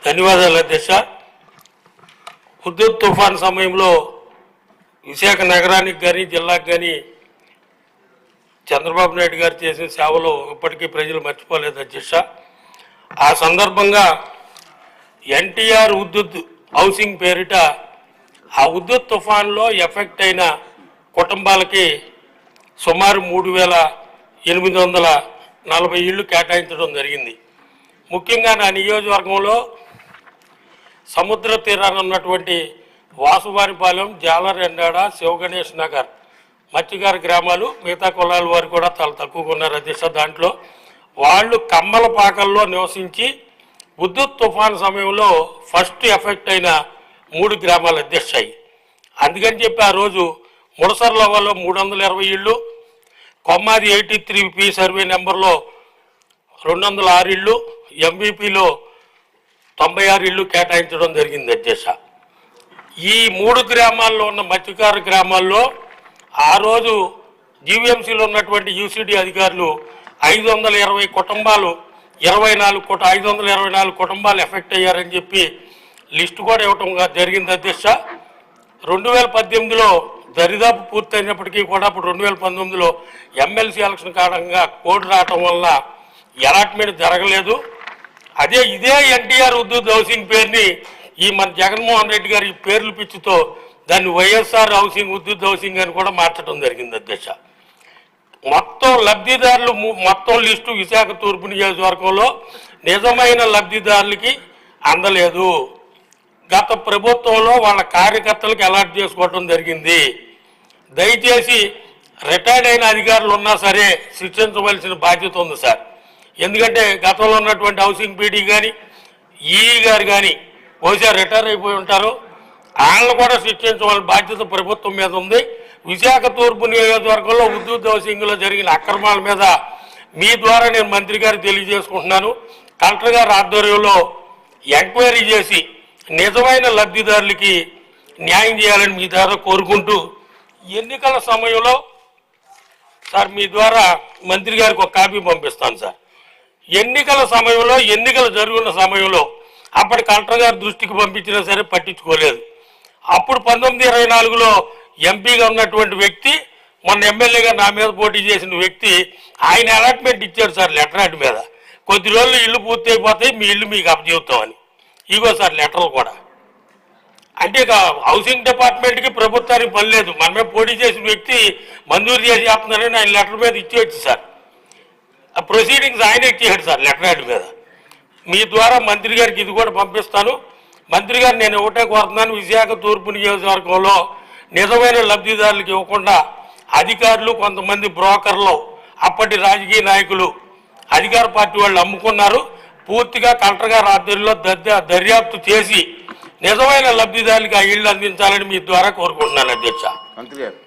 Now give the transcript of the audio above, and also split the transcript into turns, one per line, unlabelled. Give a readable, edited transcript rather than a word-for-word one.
ధన్యవాదాలు అధ్యక్ష. హుదూద్ తుఫాన్ సమయంలో విశాఖ నగరానికి కానీ జిల్లాకు కానీ చంద్రబాబు నాయుడు గారు చేసిన సేవలు ఇప్పటికీ ప్రజలు మర్చిపోలేదు అధ్యక్ష. ఆ సందర్భంగా ఎన్టీఆర్ హుదూద్ హౌసింగ్ పేరిట ఆ హుదూద్ తుఫాన్లో ఎఫెక్ట్ అయిన కుటుంబాలకి సుమారు 3,840 ఇళ్ళు కేటాయించడం జరిగింది. ముఖ్యంగా నా నియోజకవర్గంలో సముద్ర తీరాన ఉన్నటువంటి వాసువారిపాలెం, జాలరెండాడ, శివగణేష్ నగర్, మత్స్యకార గ్రామాలు, మిగతా కులాల వారు కూడా చాలా తక్కువగా ఉన్నారు అధ్యక్ష. దాంట్లో వాళ్ళు కమ్మలపాకల్లో నివసించి హుదూద్ తుఫాన్ సమయంలో ఫస్ట్ ఎఫెక్ట్ అయిన 3 గ్రామాలు అధ్యక్ష. అందుకని చెప్పి ఆ రోజు ముడసర్లవలో 320 ఇళ్ళు, కొమ్మాది 83P సర్వే నెంబర్లో 206 ఇళ్ళు, ఎంబీపీలో 96 ఇళ్ళు కేటాయించడం జరిగింది అధ్యక్ష. ఈ 3 గ్రామాల్లో ఉన్న మత్స్యకార గ్రామాల్లో ఆ రోజు జీవీఎంసీలో ఉన్నటువంటి యూసీడీ అధికారులు 520 కుటుంబాలు 524 కుటుంబాలు ఎఫెక్ట్ అయ్యారని చెప్పి లిస్టు కూడా ఇవ్వటం జరిగింది అధ్యక్ష. 2018లో దరిదాపు పూర్తయినప్పటికీ కూడా అప్పుడు 2019లో ఎమ్మెల్సీ ఎలక్షన్ కారణంగా కోడ్ రావటం వల్ల అలాట్మెంట్ జరగలేదు. ఇదే ఎన్టీఆర్ హుదూద్ హౌసింగ్ పేరుని ఈ మన జగన్మోహన్ రెడ్డి గారి పేర్లు పిచ్చితో దాన్ని వైఎస్ఆర్ హౌసింగ్ హుదూద్ హౌసింగ్ అని కూడా మార్చడం జరిగింది అధ్యక్ష. మొత్తం లబ్ధిదారులు మొత్తం లిస్టు విశాఖ తూర్పు నియోజకవర్గంలో నిజమైన లబ్ధిదారులకి అందలేదు. గత ప్రభుత్వంలో వాళ్ళ కార్యకర్తలకు అలాట్ చేసుకోవడం జరిగింది. దయచేసి రిటైర్డ్ అయిన అధికారులు ఉన్నా సరే శిక్షించవలసిన బాధ్యత ఉంది సార్. ఎందుకంటే గతంలో ఉన్నటువంటి హౌసింగ్ పీడీ కానీ ఈఈ గారు కానీ బహుశా రిటైర్ అయిపోయి ఉంటారు. వాళ్ళని కూడా శిక్షించవలసిన బాధ్యత ప్రభుత్వం మీద ఉంది. విశాఖ తూర్పు నియోజకవర్గంలో హుదూద్ హౌసింగ్లో జరిగిన అక్రమాల మీద మీ ద్వారా నేను మంత్రి గారికి తెలియజేసుకుంటున్నాను. కలెక్టర్ గారి ఆధ్వర్యంలో ఎంక్వైరీ చేసి నిజమైన లబ్ధిదారులకి న్యాయం చేయాలని మీ ద్వారా కోరుకుంటూ, ఎన్నికల సమయంలో సార్ మీ ద్వారా మంత్రి గారికి ఒక కాపీ పంపిస్తాను సార్. ఎన్నికల సమయంలో ఎన్నికలు జరుగుతున్న సమయంలో అప్పటి కలెక్టర్ గారి దృష్టికి పంపించినా సరే పట్టించుకోలేదు. అప్పుడు 1924లో ఎంపీగా ఉన్నటువంటి వ్యక్తి మొన్న ఎమ్మెల్యేగా నా మీద పోటీ చేసిన వ్యక్తి ఆయన అలాట్మెంట్ ఇచ్చాడు సార్ లెటర్ మీద. కొద్ది రోజులు ఇల్లు పూర్తి అయిపోతాయి, మీ ఇల్లు మీకు అప్పచెబుతామని. ఇగో సార్ లెటర్లు కూడా. అంటే ఇక హౌసింగ్ డిపార్ట్మెంట్కి ప్రభుత్వానికి పని లేదు. మనమే పోటీ చేసిన వ్యక్తి మంజూరు చేసి చేస్తున్నారని ఆయన లెటర్ మీద ఇచ్చేయచ్చు సార్. ఆ ప్రొసీడింగ్స్ ఆయన ఇచ్చేయడు సార్ లెటర్ మీద. మీ ద్వారా మంత్రి గారికి ఇది కూడా పంపిస్తాను. మంత్రి గారు నేను ఒకటే కోరుతున్నాను, విశాఖ తూర్పు నియోజకవర్గంలో నిజమైన లబ్ధిదారులకు ఇవ్వకుండా అధికారులు, కొంతమంది బ్రోకర్లు, అప్పటి రాజకీయ నాయకులు, అధికార పార్టీ వాళ్ళు అమ్ముకున్నారు. పూర్తిగా కలెక్టర్ గారి ఆధ్వర్యంలో దర్యాప్తు చేసి నిజమైన లబ్ధిదారులకు ఆ ఇళ్ళు అందించాలని మీ ద్వారా కోరుకుంటున్నాను అధ్యక్ష.
మంత్రి గారు